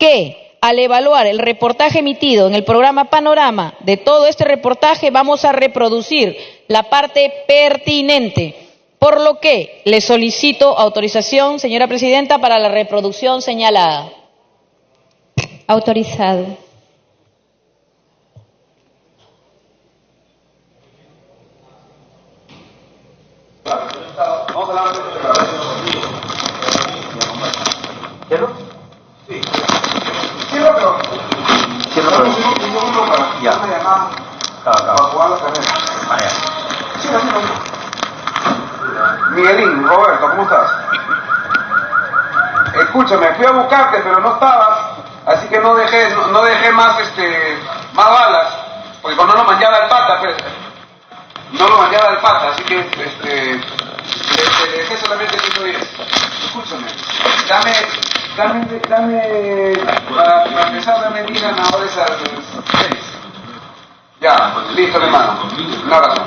que al evaluar el reportaje emitido en el programa Panorama, de todo este reportaje vamos a reproducir la parte pertinente, por lo que le solicito autorización, señora presidenta, para la reproducción señalada. Autorizado. Vamos a hablar de ¿cierro? Sí. Cierro, pero... Cierro, pero... Ya. Para jugar la carrera. Sí, Miguelín, Roberto, ¿cómo estás? Escúchame, fui a buscarte, pero no estabas, así que no dejé más más balas, porque cuando no manchaba el pata, pues, no lo manchaba el pata, así que le dejé solamente 110. Escúchame, dame para empezar, dame 10 ganadores a 6. Ya, listo, hermano. Un abrazo.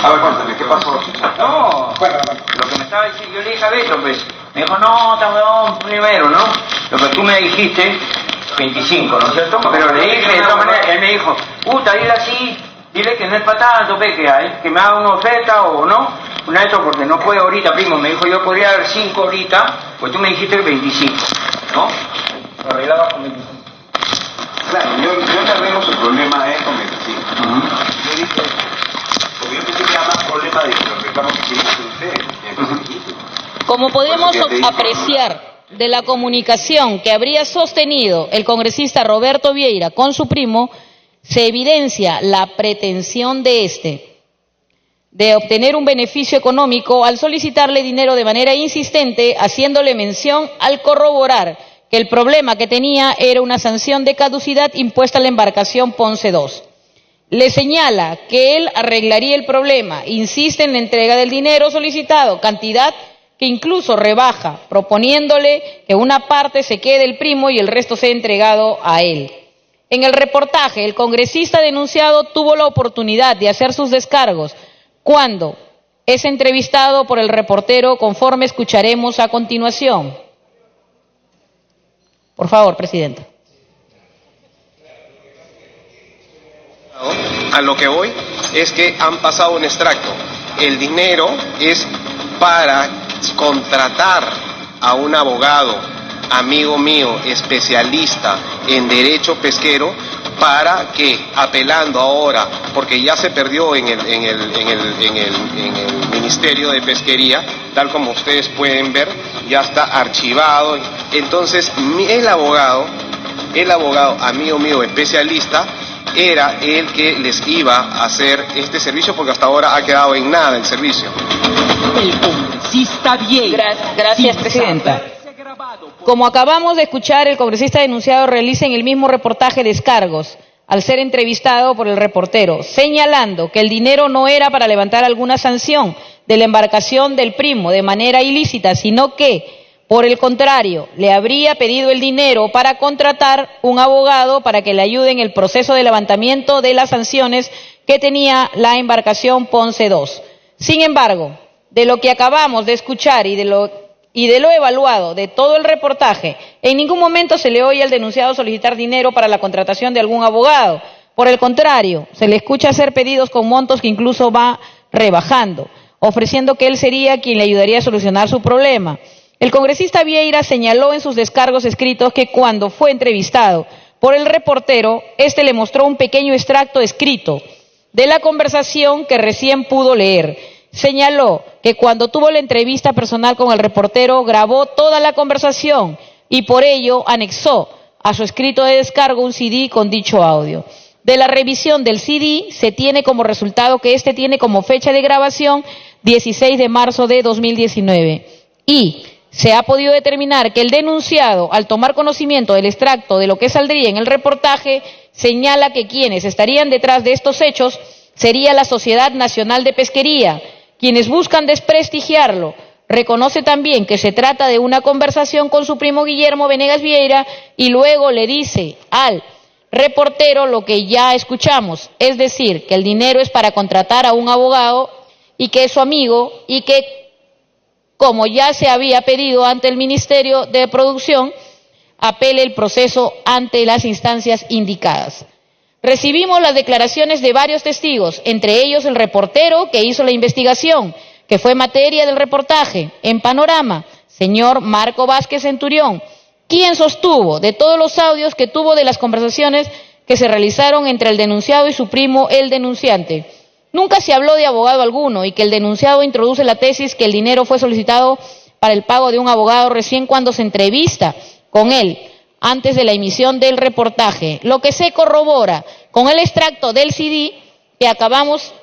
A ver, cuéntame, ¿qué pasó? No, bueno, lo que me estaba diciendo, yo le dije a Beto, pues, me dijo, no, estamos primero, ¿no? Lo que tú me dijiste, 25, ¿no es cierto? Pero le dije, de todas maneras, él me dijo, puta, dile así, dile que no es para tanto, que me haga una oferta o no, una de esto, porque no puede ahorita, primo, me dijo, yo podría dar 5 ahorita, pues tú me dijiste 25, ¿no? Lo arreglaba con 25. Claro, yo le arreglo su problema con 25. Yo dije, porque yo pensé que era más problema de los reclamos que quieren hacer ustedes. Como podemos apreciar de la comunicación que habría sostenido el congresista Roberto Vieira con su primo, se evidencia la pretensión de de obtener un beneficio económico al solicitarle dinero de manera insistente, haciéndole mención al corroborar que el problema que tenía era una sanción de caducidad impuesta a la embarcación Ponce II. Le señala que él arreglaría el problema, insiste en la entrega del dinero solicitado, cantidad que incluso rebaja, proponiéndole que una parte se quede el primo y el resto sea entregado a él. En el reportaje, el congresista denunciado tuvo la oportunidad de hacer sus descargos cuando es entrevistado por el reportero, conforme escucharemos a continuación. Por favor, presidenta. A lo que voy es que han pasado un extracto. El dinero es para contratar a un abogado, amigo mío, especialista en derecho pesquero, para que, apelando ahora, porque ya se perdió en el Ministerio de Pesquería, tal como ustedes pueden ver, ya está archivado. Entonces, el abogado, amigo mío, especialista, era el que les iba a hacer este servicio, porque hasta ahora ha quedado en nada el servicio. El congresista Vieira. Gracias, presidenta. Como acabamos de escuchar, el congresista denunciado realiza en el mismo reportaje descargos al ser entrevistado por el reportero, señalando que el dinero no era para levantar alguna sanción de la embarcación del primo de manera ilícita, sino que, por el contrario, le habría pedido el dinero para contratar un abogado para que le ayude en el proceso de levantamiento de las sanciones que tenía la embarcación Ponce II. Sin embargo, de lo que acabamos de escuchar y de lo evaluado de todo el reportaje, en ningún momento se le oye al denunciado solicitar dinero para la contratación de algún abogado. Por el contrario, se le escucha hacer pedidos con montos que incluso va rebajando, ofreciendo que él sería quien le ayudaría a solucionar su problema. El congresista Vieira señaló en sus descargos escritos que cuando fue entrevistado por el reportero, éste le mostró un pequeño extracto escrito de la conversación que recién pudo leer. Señaló que cuando tuvo la entrevista personal con el reportero, grabó toda la conversación y por ello anexó a su escrito de descargo un CD con dicho audio. De la revisión del CD se tiene como resultado que este tiene como fecha de grabación 16 de marzo de 2019 y se ha podido determinar que el denunciado, al tomar conocimiento del extracto de lo que saldría en el reportaje, señala que quienes estarían detrás de estos hechos sería la Sociedad Nacional de Pesquería, quienes buscan desprestigiarlo. Reconoce también que se trata de una conversación con su primo Guillermo Venegas Vieira y luego le dice al reportero lo que ya escuchamos, es decir, que el dinero es para contratar a un abogado y que es su amigo y que como ya se había pedido ante el Ministerio de Producción, apele el proceso ante las instancias indicadas. Recibimos las declaraciones de varios testigos, entre ellos el reportero que hizo la investigación, que fue materia del reportaje en Panorama, señor Marco Vázquez Centurión, quien sostuvo de todos los audios que tuvo de las conversaciones que se realizaron entre el denunciado y su primo, el denunciante. Nunca se habló de abogado alguno y que el denunciado introduce la tesis que el dinero fue solicitado para el pago de un abogado recién cuando se entrevista con él, antes de la emisión del reportaje, lo que se corrobora con el extracto del CD que acabamos de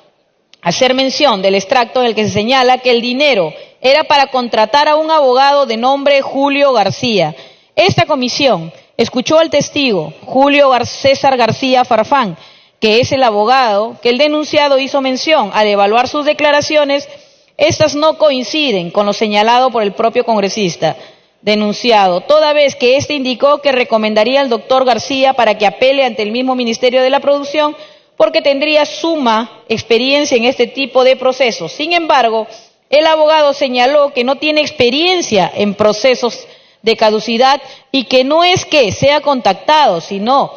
hacer mención, del extracto en el que se señala que el dinero era para contratar a un abogado de nombre Julio García. Esta comisión escuchó al testigo Julio César García Farfán, que es el abogado que el denunciado hizo mención. Al evaluar sus declaraciones, estas no coinciden con lo señalado por el propio congresista denunciado, toda vez que éste indicó que recomendaría al doctor García para que apele ante el mismo Ministerio de la Producción porque tendría suma experiencia en este tipo de procesos. Sin embargo, el abogado señaló que no tiene experiencia en procesos de caducidad y que no es que sea contactado, sino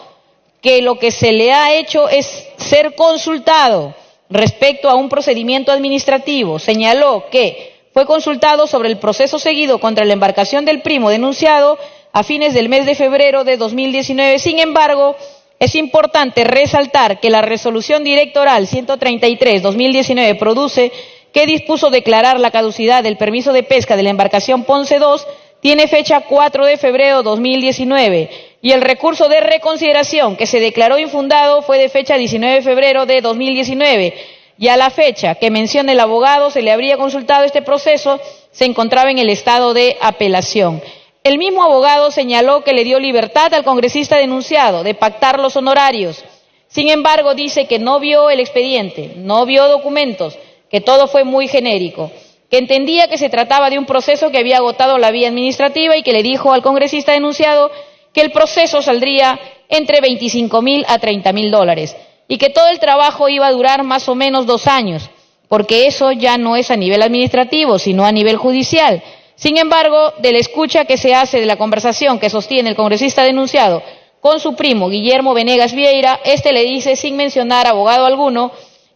que lo que se le ha hecho es ser consultado respecto a un procedimiento administrativo. Señaló que fue consultado sobre el proceso seguido contra la embarcación del primo denunciado a fines del mes de febrero de 2019. Sin embargo, es importante resaltar que la resolución directoral 133/2019 produce que dispuso declarar la caducidad del permiso de pesca de la embarcación Ponce II tiene fecha 4 de febrero de 2019 y el recurso de reconsideración que se declaró infundado fue de fecha 19 de febrero de 2019. Y a la fecha que menciona el abogado se le habría consultado este proceso, se encontraba en el estado de apelación. El mismo abogado señaló que le dio libertad al congresista denunciado de pactar los honorarios. Sin embargo, dice que no vio el expediente, no vio documentos, que todo fue muy genérico, que entendía que se trataba de un proceso que había agotado la vía administrativa y que le dijo al congresista denunciado que el proceso saldría entre $25,000 a $30,000. Y que todo el trabajo iba a durar más o menos 2 años, porque eso ya no es a nivel administrativo, sino a nivel judicial. Sin embargo, de la escucha que se hace de la conversación que sostiene el congresista denunciado con su primo Guillermo Venegas Vieira, este le dice, sin mencionar abogado alguno,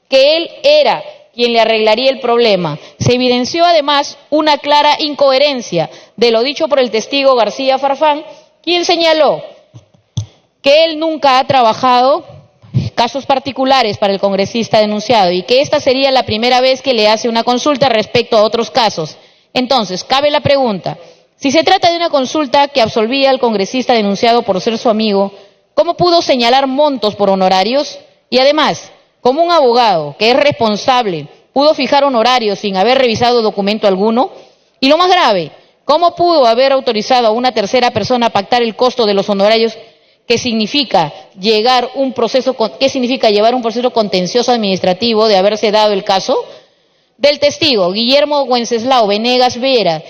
que él era quien le arreglaría el problema. Se evidenció además una clara incoherencia de lo dicho por el testigo García Farfán, quien señaló que él nunca ha trabajado casos particulares para el congresista denunciado y que esta sería la primera vez que le hace una consulta respecto a otros casos. Entonces, cabe la pregunta, si se trata de una consulta que absolvía al congresista denunciado por ser su amigo, ¿cómo pudo señalar montos por honorarios? Y además, como un abogado que es responsable, ¿pudo fijar honorarios sin haber revisado documento alguno? Y lo más grave, ¿cómo pudo haber autorizado a una tercera persona a pactar el costo de los honorarios? ¿Qué significa llevar un proceso contencioso administrativo de haberse dado el caso? Del testigo Guillermo Wenceslao Venegas Vieira,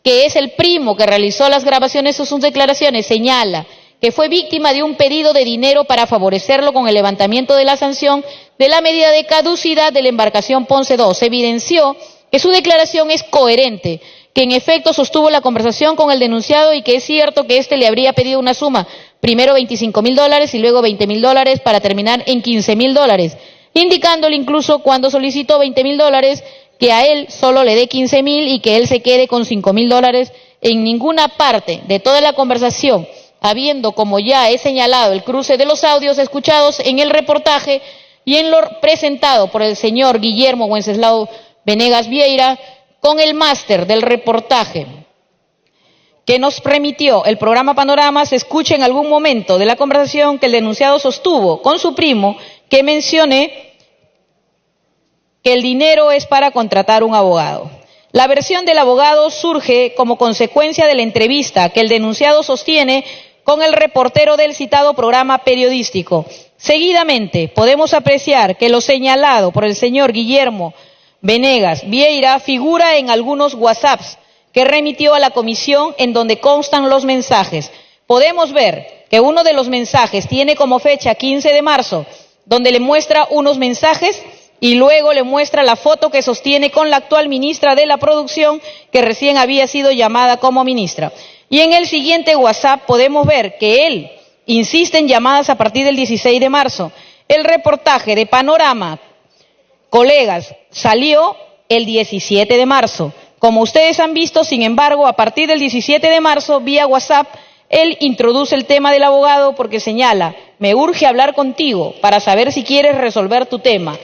que es el primo que realizó las grabaciones de sus declaraciones, señala que fue víctima de un pedido de dinero para favorecerlo con el levantamiento de la sanción de la medida de caducidad de la embarcación Ponce II. Se evidenció que su declaración es coherente, que en efecto sostuvo la conversación con el denunciado y que es cierto que éste le habría pedido una suma, primero $25,000 y luego $20,000 para terminar en $15,000, indicándole incluso cuando solicitó $20,000 que a él solo le dé $15,000 y que él se quede con $5,000. En ninguna parte de toda la conversación, habiendo, como ya he señalado, el cruce de los audios escuchados en el reportaje y en lo presentado por el señor Guillermo Wenceslao Venegas Vieira, con el máster del reportaje que nos remitió el programa Panorama, se escucha en algún momento de la conversación que el denunciado sostuvo con su primo, que mencioné que el dinero es para contratar un abogado. La versión del abogado surge como consecuencia de la entrevista que el denunciado sostiene con el reportero del citado programa periodístico. Seguidamente, podemos apreciar que lo señalado por el señor Guillermo Venegas Vieira figura en algunos WhatsApps que remitió a la comisión en donde constan los mensajes. Podemos ver que uno de los mensajes tiene como fecha 15 de marzo, donde le muestra unos mensajes y luego le muestra la foto que sostiene con la actual ministra de la Producción, que recién había sido llamada como ministra. Y en el siguiente WhatsApp podemos ver que él insiste en llamadas a partir del 16 de marzo. El reportaje de Panorama, colegas, salió el 17 de marzo. Como ustedes han visto, sin embargo, a partir del 17 de marzo, vía WhatsApp, él introduce el tema del abogado porque señala: me urge hablar contigo para saber si quieres resolver tu tema.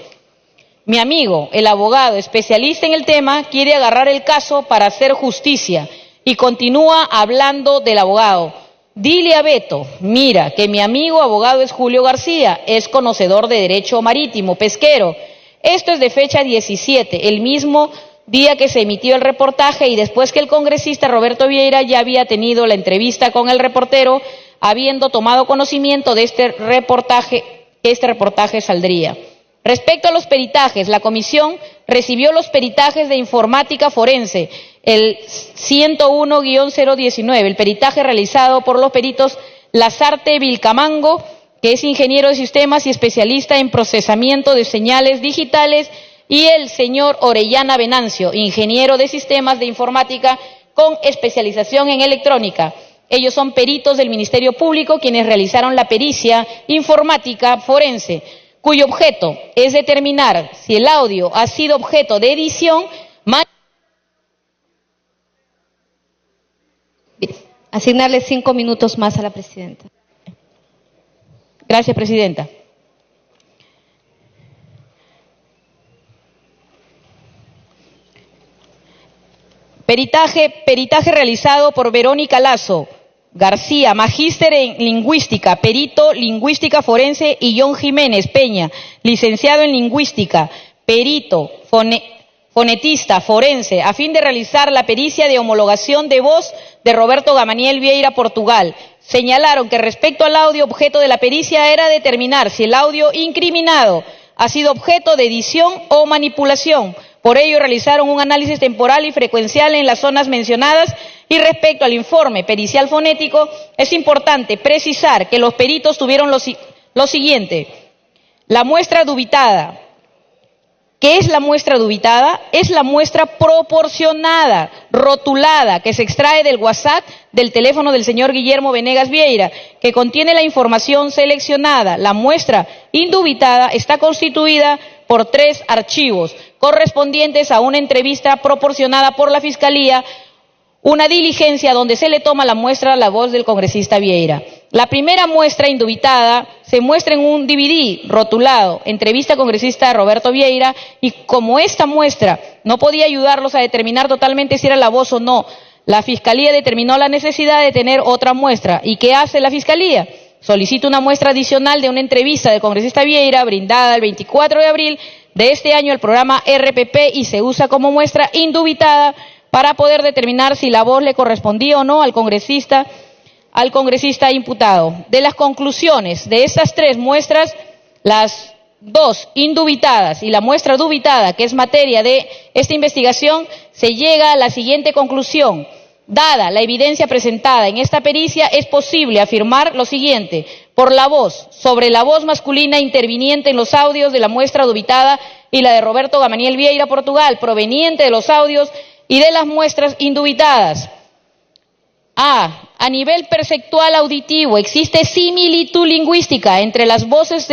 Mi amigo, el abogado especialista en el tema, quiere agarrar el caso para hacer justicia y continúa hablando del abogado. Dile a Beto, mira, que mi amigo abogado es Julio García, es conocedor de derecho marítimo, pesquero. Esto es de fecha 17, el mismo día que se emitió el reportaje y después que el congresista Roberto Vieira ya había tenido la entrevista con el reportero, habiendo tomado conocimiento de este reportaje saldría. Respecto a los peritajes, la comisión recibió los peritajes de informática forense, el 101-019, el peritaje realizado por los peritos Lazarte Vilcamango, que es ingeniero de sistemas y especialista en procesamiento de señales digitales, y el señor Orellana Venancio, ingeniero de sistemas de informática con especialización en electrónica. Ellos son peritos del Ministerio Público quienes realizaron la pericia informática forense, cuyo objeto es determinar si el audio ha sido objeto de edición. Asignarle 5 minutos más a la presidenta. Gracias, presidenta. Peritaje realizado por Verónica Lazo García, magíster en lingüística, perito lingüística forense, y John Jiménez Peña, licenciado en lingüística, perito fonetista forense, a fin de realizar la pericia de homologación de voz de Roberto Gamaniel Vieira, Portugal. Señalaron que respecto al audio objeto de la pericia era determinar si el audio incriminado ha sido objeto de edición o manipulación. Por ello realizaron un análisis temporal y frecuencial en las zonas mencionadas. Y respecto al informe pericial fonético, es importante precisar que los peritos tuvieron lo siguiente: la muestra dubitada. ¿Qué es la muestra dubitada? Es la muestra proporcionada, rotulada, que se extrae del WhatsApp del teléfono del señor Guillermo Venegas Vieira, que contiene la información seleccionada. La muestra indubitada está constituida por 3 archivos correspondientes a una entrevista proporcionada por la Fiscalía, una diligencia donde se le toma la muestra a la voz del congresista Vieira. La primera muestra indubitada se muestra en un DVD rotulado, entrevista congresista Roberto Vieira, y como esta muestra no podía ayudarlos a determinar totalmente si era la voz o no, la Fiscalía determinó la necesidad de tener otra muestra. ¿Y qué hace la Fiscalía? Solicita una muestra adicional de una entrevista del congresista Vieira brindada el 24 de abril de este año al programa RPP y se usa como muestra indubitada para poder determinar si la voz le correspondía o no al congresista imputado. De las conclusiones de estas 3 muestras, las 2 indubitadas y la muestra dubitada, que es materia de esta investigación, se llega a la siguiente conclusión: dada la evidencia presentada en esta pericia, es posible afirmar lo siguiente: por la voz, sobre la voz masculina interviniente en los audios de la muestra dubitada y la de Roberto Gamaniel Vieira, Portugal, proveniente de los audios y de las muestras indubitadas. A nivel perceptual auditivo, existe similitud lingüística entre las voces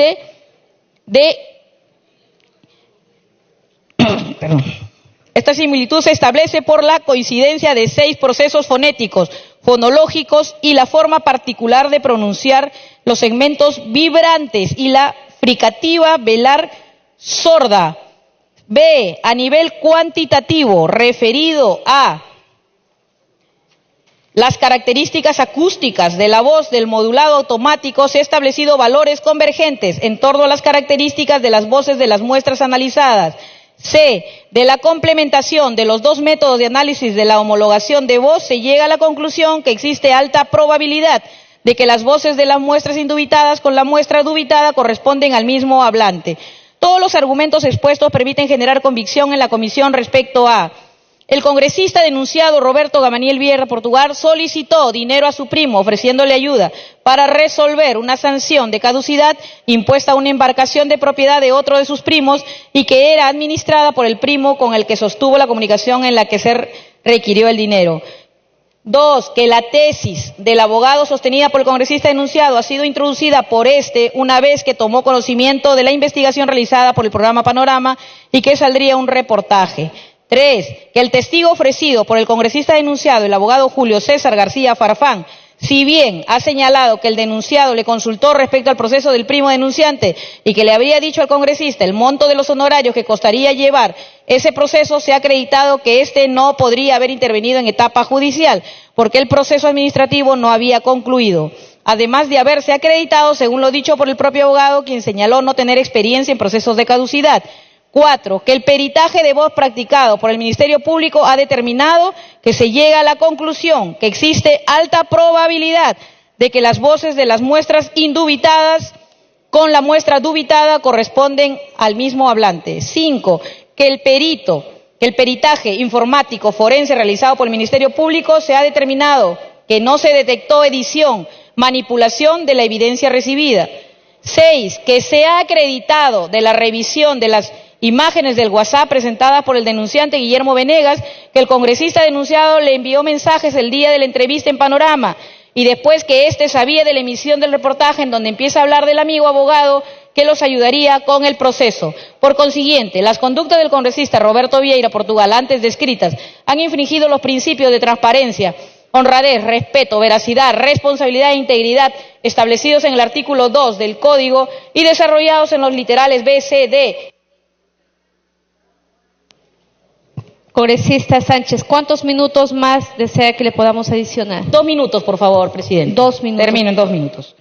Esta similitud se establece por la coincidencia de 6 procesos fonéticos, fonológicos y la forma particular de pronunciar los segmentos vibrantes y la fricativa velar sorda. B. A nivel cuantitativo, referido a las características acústicas de la voz del modulado automático, se han establecido valores convergentes en torno a las características de las voces de las muestras analizadas. C. De la complementación de los 2 métodos de análisis de la homologación de voz, se llega a la conclusión que existe alta probabilidad de que las voces de las muestras indubitadas con la muestra dubitada corresponden al mismo hablante. Todos los argumentos expuestos permiten generar convicción en la comisión respecto a El congresista denunciado Roberto Gamaniel Vieira Portugal solicitó dinero a su primo ofreciéndole ayuda para resolver una sanción de caducidad impuesta a una embarcación de propiedad de otro de sus primos y que era administrada por el primo con el que sostuvo la comunicación en la que se requirió el dinero. 2, que la tesis del abogado sostenida por el congresista denunciado ha sido introducida por una vez que tomó conocimiento de la investigación realizada por el programa Panorama y que saldría un reportaje. 3, que el testigo ofrecido por el congresista denunciado, el abogado Julio César García Farfán, si bien ha señalado que el denunciado le consultó respecto al proceso del primo denunciante y que le habría dicho al congresista el monto de los honorarios que costaría llevar ese proceso, se ha acreditado que no podría haber intervenido en etapa judicial porque el proceso administrativo no había concluido. Además de haberse acreditado, según lo dicho por el propio abogado, quien señaló no tener experiencia en procesos de caducidad. 4, que el peritaje de voz practicado por el Ministerio Público ha determinado que se llega a la conclusión que existe alta probabilidad de que las voces de las muestras indubitadas con la muestra dubitada corresponden al mismo hablante. 5, que el peritaje informático forense realizado por el Ministerio Público se ha determinado que no se detectó edición, manipulación de la evidencia recibida. 6, que se ha acreditado de la revisión de las imágenes del WhatsApp presentadas por el denunciante Guillermo Venegas, que el congresista denunciado le envió mensajes el día de la entrevista en Panorama y después que sabía de la emisión del reportaje en donde empieza a hablar del amigo abogado que los ayudaría con el proceso. Por consiguiente, las conductas del congresista Roberto Vieira Portugal antes descritas han infringido los principios de transparencia, honradez, respeto, veracidad, responsabilidad e integridad establecidos en el artículo 2 del Código y desarrollados en los literales B, C, D. Congresista Sánchez, ¿cuántos minutos más desea que le podamos adicionar? 2 minutos, por favor, presidente. 2 minutos. Termino en 2 minutos.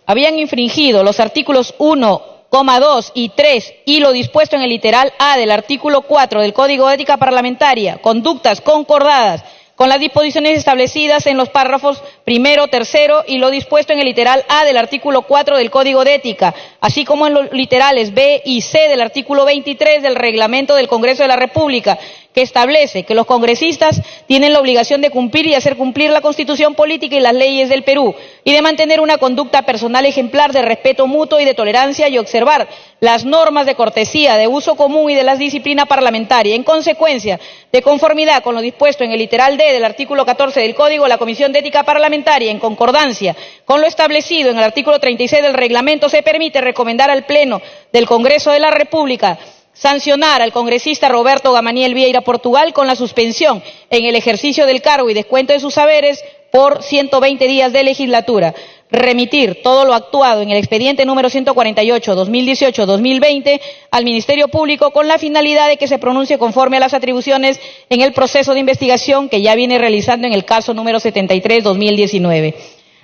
Habían infringido los artículos 1, 2 y 3 y lo dispuesto en el literal A del artículo 4 del Código de Ética Parlamentaria, conductas concordadas con las disposiciones establecidas en los párrafos primero, tercero y lo dispuesto en el literal A del artículo 4 del Código de Ética, así como en los literales B y C del artículo 23 del Reglamento del Congreso de la República, que establece que los congresistas tienen la obligación de cumplir y hacer cumplir la Constitución política y las leyes del Perú, y de mantener una conducta personal ejemplar de respeto mutuo y de tolerancia y observar las normas de cortesía, de uso común y de la disciplina parlamentaria. En consecuencia, de conformidad con lo dispuesto en el literal D del artículo 14 del Código, la Comisión de Ética Parlamentaria, en concordancia con lo establecido en el artículo 36 del reglamento, se permite recomendar al Pleno del Congreso de la República sancionar al congresista Roberto Gamaniel Vieira Portugal con la suspensión en el ejercicio del cargo y descuento de sus haberes por 120 días de legislatura. Remitir todo lo actuado en el expediente número 148/2018-2020 al Ministerio Público con la finalidad de que se pronuncie conforme a las atribuciones en el proceso de investigación que ya viene realizando en el caso número 73/2019.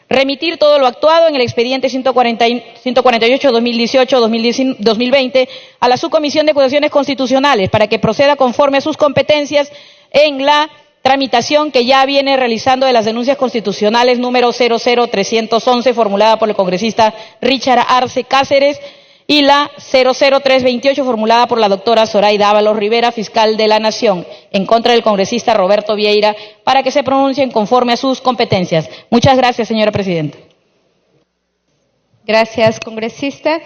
Remitir todo lo actuado en el expediente 148/2018-2020 a la Subcomisión de Acusaciones Constitucionales para que proceda conforme a sus competencias en la tramitación que ya viene realizando de las denuncias constitucionales número 00311 formulada por el congresista Richard Arce Cáceres y la 00328 formulada por la doctora Zoraida Ábalos Rivera, fiscal de la Nación, en contra del congresista Roberto Vieira, para que se pronuncien conforme a sus competencias. Muchas gracias, señora presidenta. Gracias, congresista.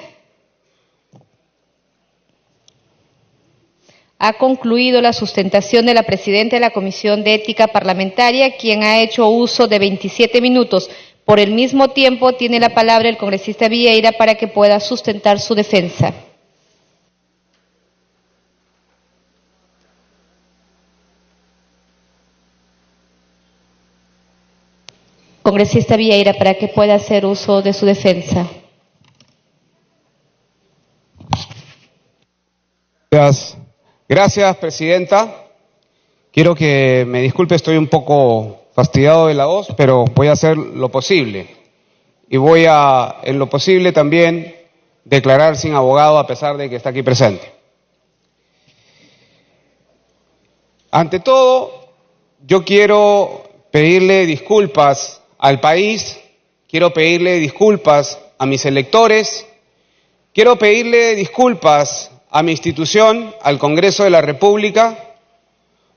Ha concluido la sustentación de la presidenta de la Comisión de Ética Parlamentaria, quien ha hecho uso de 27 minutos. Por el mismo tiempo, tiene la palabra el congresista Vieira para que pueda sustentar su defensa. Congresista Vieira, para que pueda hacer uso de su defensa. Gracias, presidenta. Quiero que me disculpe, estoy un poco fastidiado de la voz, pero voy a hacer lo posible. Y voy a, en lo posible también, declarar sin abogado a pesar de que está aquí presente. Ante todo, yo quiero pedirle disculpas al país, quiero pedirle disculpas a mis electores, quiero pedirle disculpas a mi institución, al Congreso de la República,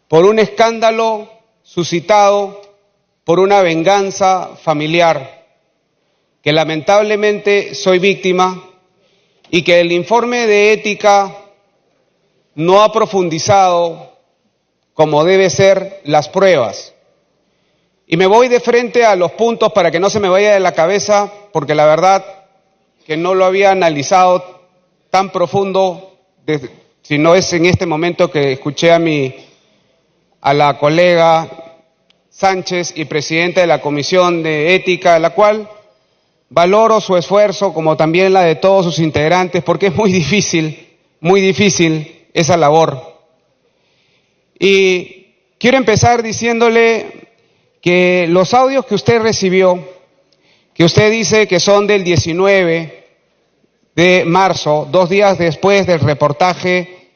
por un escándalo suscitado por una venganza familiar, que lamentablemente soy víctima y que el informe de ética no ha profundizado como debe ser las pruebas. Y me voy de frente a los puntos para que no se me vaya de la cabeza, porque la verdad que no lo había analizado tan profundo, si no es en este momento que escuché a la colega Sánchez y presidenta de la Comisión de Ética, la cual valoro su esfuerzo, como también la de todos sus integrantes, porque es muy difícil esa labor. Y quiero empezar diciéndole que los audios que usted recibió, que usted dice que son del 19 de marzo, 2 días después del reportaje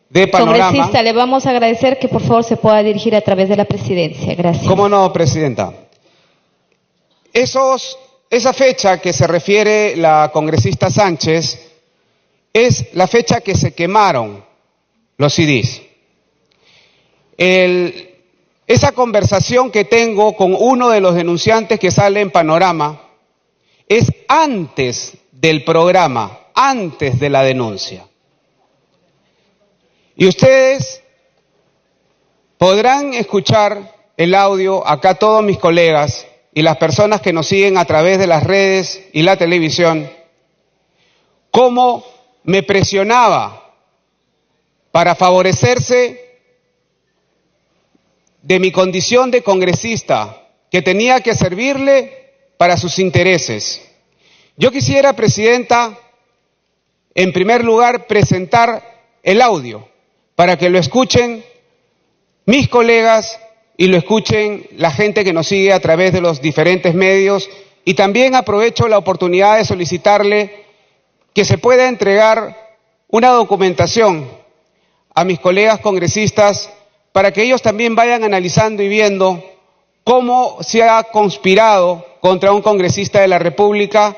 de Panorama. Congresista, le vamos a agradecer que por favor se pueda dirigir a través de la presidencia. Gracias. ¿Cómo no, presidenta? Esa fecha que se refiere la congresista Sánchez es la fecha que se quemaron los CDs. Esa conversación que tengo con uno de los denunciantes que sale en Panorama es antes del programa, antes de la denuncia. Y ustedes podrán escuchar el audio, acá todos mis colegas y las personas que nos siguen a través de las redes y la televisión, cómo me presionaba para favorecerse de mi condición de congresista, que tenía que servirle para sus intereses. Yo quisiera, presidenta, en primer lugar, presentar el audio para que lo escuchen mis colegas y lo escuchen la gente que nos sigue a través de los diferentes medios, y también aprovecho la oportunidad de solicitarle que se pueda entregar una documentación a mis colegas congresistas para que ellos también vayan analizando y viendo cómo se ha conspirado contra un congresista de la República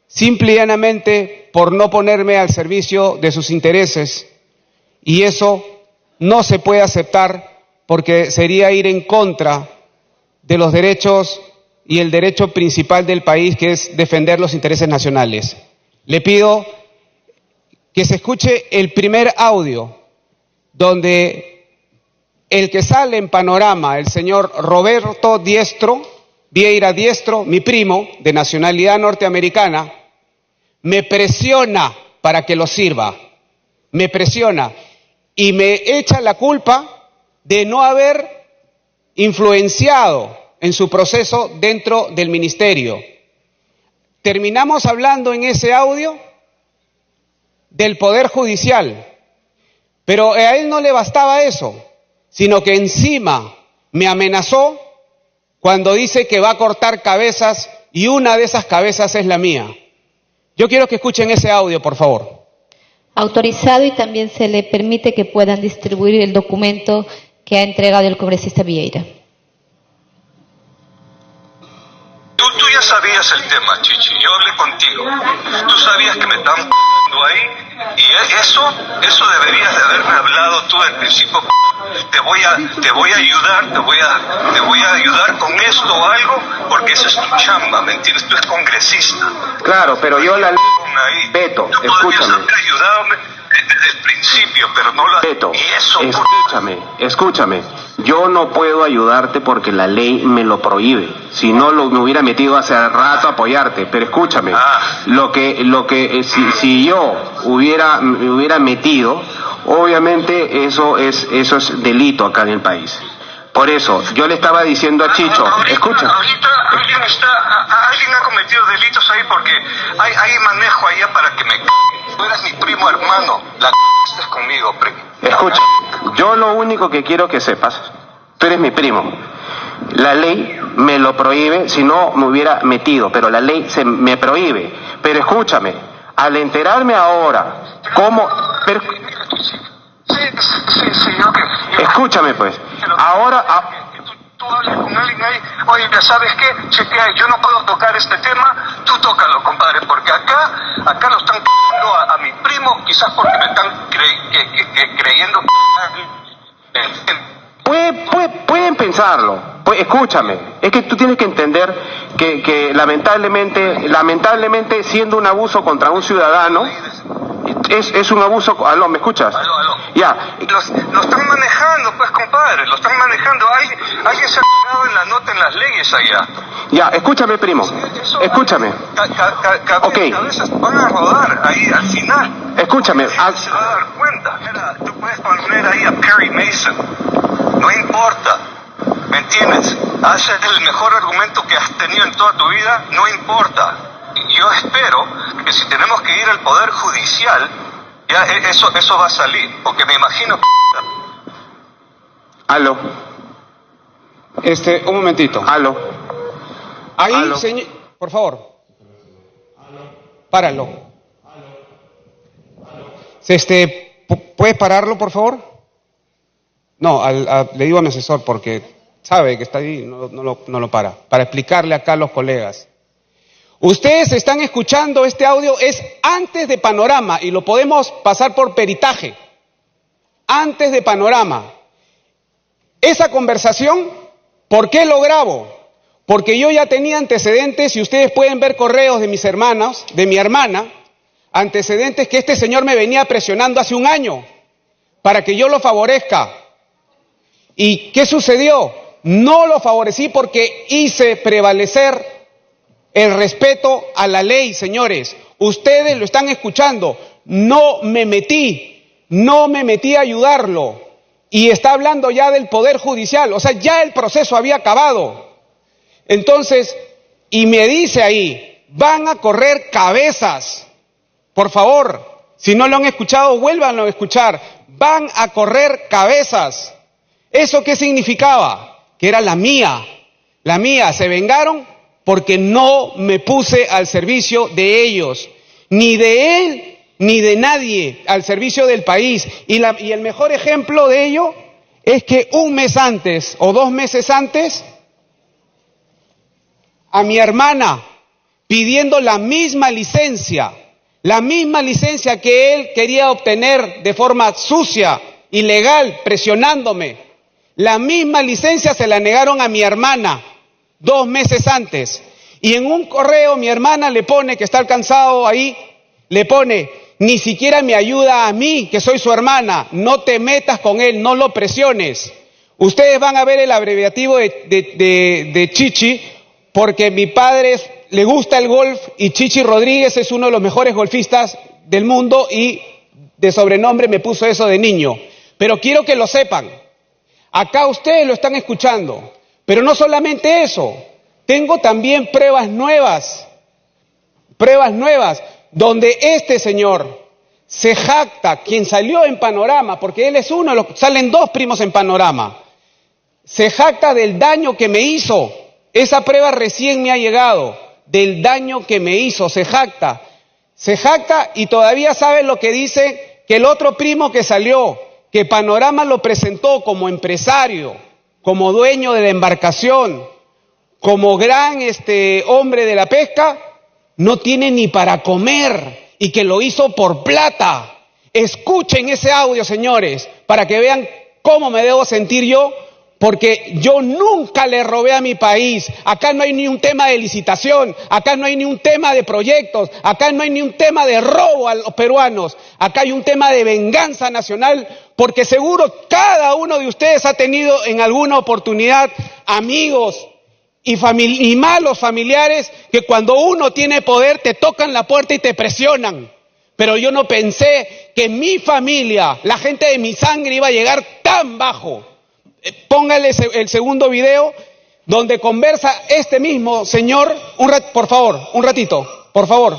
simple y llanamente por no ponerme al servicio de sus intereses. Y eso no se puede aceptar porque sería ir en contra de los derechos y el derecho principal del país, que es defender los intereses nacionales. Le pido que se escuche el primer audio donde el que sale en Panorama, el señor Roberto Vieira Diestro, mi primo, de nacionalidad norteamericana, me presiona para que lo sirva, me presiona y me echa la culpa de no haber influenciado en su proceso dentro del ministerio. Terminamos hablando en ese audio del Poder Judicial, pero a él no le bastaba eso, sino que encima me amenazó cuando dice que va a cortar cabezas y una de esas cabezas es la mía. Yo quiero que escuchen ese audio, por favor. Autorizado, y también se le permite que puedan distribuir el documento que ha entregado el congresista Vieira. Tú ya sabías el tema, Chichi, yo hablé contigo. Tú sabías que me están ahí, y eso deberías de haberme hablado tú al principio. Te voy a ayudar, te voy a ayudar con esto o algo, porque esa es tu chamba, ¿me entiendes? Tú eres congresista. Claro, pero yo la Beto, tú escúchame. Haber ayudado desde el principio, pero no lo has... Beto, y eso, escúchame. Yo no puedo ayudarte porque la ley me lo prohíbe. Si no, me hubiera metido hace rato a apoyarte. Pero escúchame, si yo me hubiera metido, obviamente eso es delito acá en el país. Por eso, yo le estaba diciendo a Chicho, escucha. Ahorita alguien ha cometido delitos ahí porque hay manejo allá para que me... Tú eres mi primo hermano, estás conmigo, primo. Escucha, yo lo único que quiero que sepas, tú eres mi primo. La ley me lo prohíbe, si no me hubiera metido, pero la ley me prohíbe. Pero escúchame, al enterarme ahora, ¿cómo? Pero, Sí, yo escúchame pues, ahora... Tú hablas con alguien ahí, oye, ¿sabes qué? Chequea, yo no puedo tocar este tema, tú tócalo, compadre, porque acá lo están a mi primo, quizás porque me están creyendo. Pueden pensarlo. Escúchame, es que tú tienes que entender que lamentablemente siendo un abuso contra un ciudadano, es un abuso. ¿Aló, me escuchas? Aló. Ya. Lo están manejando, pues, compadre, lo están manejando. Alguien se ha pegado en la nota en las leyes allá. Ya, escúchame, primo. Escúchame. Cabezas van a rodar ahí al final. Escúchame. Se va a dar cuenta. Mira, tú puedes poner ahí a Perry Mason. No importa. ¿Me entiendes? Haces el mejor argumento que has tenido en toda tu vida. No importa. Yo espero que si tenemos que ir al Poder Judicial, ya eso va a salir. Porque me imagino que... Aló. Un momentito. Aló. Ahí, Aló. señor, por favor. Páralo. ¿Puedes pararlo, por favor? No, le digo a mi asesor porque sabe que está ahí, no lo para explicarle acá a los colegas. Ustedes están escuchando este audio, es antes de Panorama y lo podemos pasar por peritaje. Antes de Panorama. Esa conversación, ¿por qué lo grabo? Porque yo ya tenía antecedentes y ustedes pueden ver correos de mis hermanos, de mi hermana, antecedentes que este señor me venía presionando hace un año para que yo lo favorezca. ¿Y qué sucedió? No lo favorecí porque hice prevalecer el respeto a la ley, señores. Ustedes lo están escuchando. No me metí a ayudarlo. Y está hablando ya del Poder Judicial. O sea, ya el proceso había acabado. Entonces, y me dice ahí, van a correr cabezas. Por favor, si no lo han escuchado, vuélvanlo a escuchar. Van a correr cabezas. ¿Eso qué significaba? Que era la mía. La mía. Se vengaron porque no me puse al servicio de ellos. Ni de él, ni de nadie, al servicio del país. Y el mejor ejemplo de ello es que un mes antes o 2 meses antes, a mi hermana pidiendo la misma licencia que él quería obtener de forma sucia, ilegal, presionándome. La misma licencia se la negaron a mi hermana 2 meses antes. Y en un correo mi hermana le pone, que está alcanzado ahí, le pone, ni siquiera me ayuda a mí, que soy su hermana, no te metas con él, no lo presiones. Ustedes van a ver el abreviativo de Chichi, porque mi padre le gusta el golf y Chichi Rodríguez es uno de los mejores golfistas del mundo y de sobrenombre me puso eso de niño. Pero quiero que lo sepan, acá ustedes lo están escuchando, pero no solamente eso, tengo también pruebas nuevas, donde este señor se jacta, quien salió en Panorama, porque él es uno de los, salen 2 primos en Panorama, se jacta del daño que me hizo. Esa prueba recién me ha llegado, del daño que me hizo, se jacta y todavía sabe lo que dice, que el otro primo que salió, que Panorama lo presentó como empresario, como dueño de la embarcación, como gran hombre de la pesca, no tiene ni para comer y que lo hizo por plata. Escuchen ese audio, señores, para que vean cómo me debo sentir yo, porque yo nunca le robé a mi país. Acá no hay ni un tema de licitación, acá no hay ni un tema de proyectos, acá no hay ni un tema de robo a los peruanos, acá hay un tema de venganza nacional, porque seguro cada uno de ustedes ha tenido en alguna oportunidad amigos y malos familiares que cuando uno tiene poder te tocan la puerta y te presionan. Pero yo no pensé que mi familia, la gente de mi sangre, iba a llegar tan bajo. Póngale el segundo video donde conversa este mismo señor, por favor, un ratito, por favor,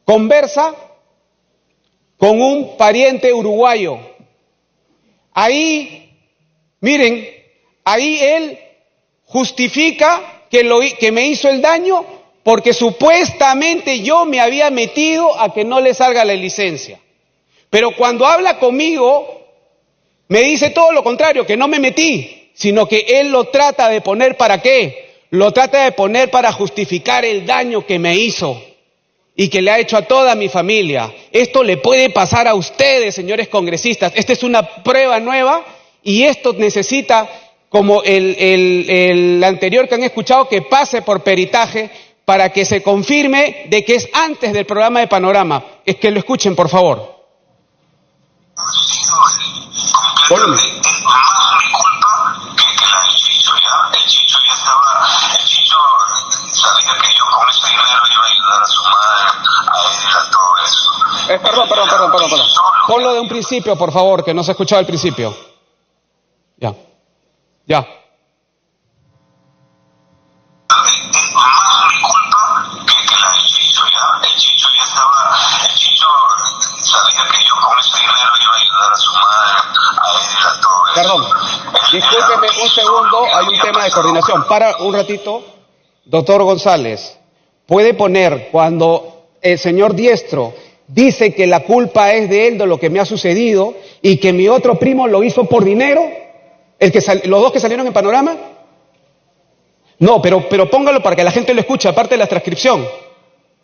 conversa con un pariente uruguayo. Ahí, miren, ahí él justifica que me hizo el daño porque supuestamente yo me había metido a que no le salga la licencia. Pero cuando habla conmigo, me dice todo lo contrario, que no me metí, sino que él lo trata de poner ¿para qué? Lo trata de poner para justificar el daño que me hizo y que le ha hecho a toda mi familia. Esto le puede pasar a ustedes, señores congresistas. Esta es una prueba nueva y esto necesita, como el anterior que han escuchado, que pase por peritaje para que se confirme de que es antes del programa de Panorama. Es que lo escuchen, por favor. Volumen. Es más mi culpa que la del Chicho, ¿ya? El Chicho ya estaba, el Chicho sabía que yo con ese dinero iba a ayudar a su madre, a él, a todo eso. Perdón. Ponlo de un principio, por favor, que no se ha escuchado al principio. Ya. Es más mi culpa que la del Chicho, ¿ya? El Chicho ya estaba, el Chicho sabía que yo con ese dinero iba a ayudar a su madre, a él, a todo eso. Perdón, discúlpeme un segundo, hay un tema de coordinación. Para un ratito, doctor González, ¿puede poner cuando el señor Diestro dice que la culpa es de él de lo que me ha sucedido y que mi otro primo lo hizo por dinero? ¿Los dos que salieron en Panorama? No, pero póngalo para que la gente lo escuche, aparte de la transcripción.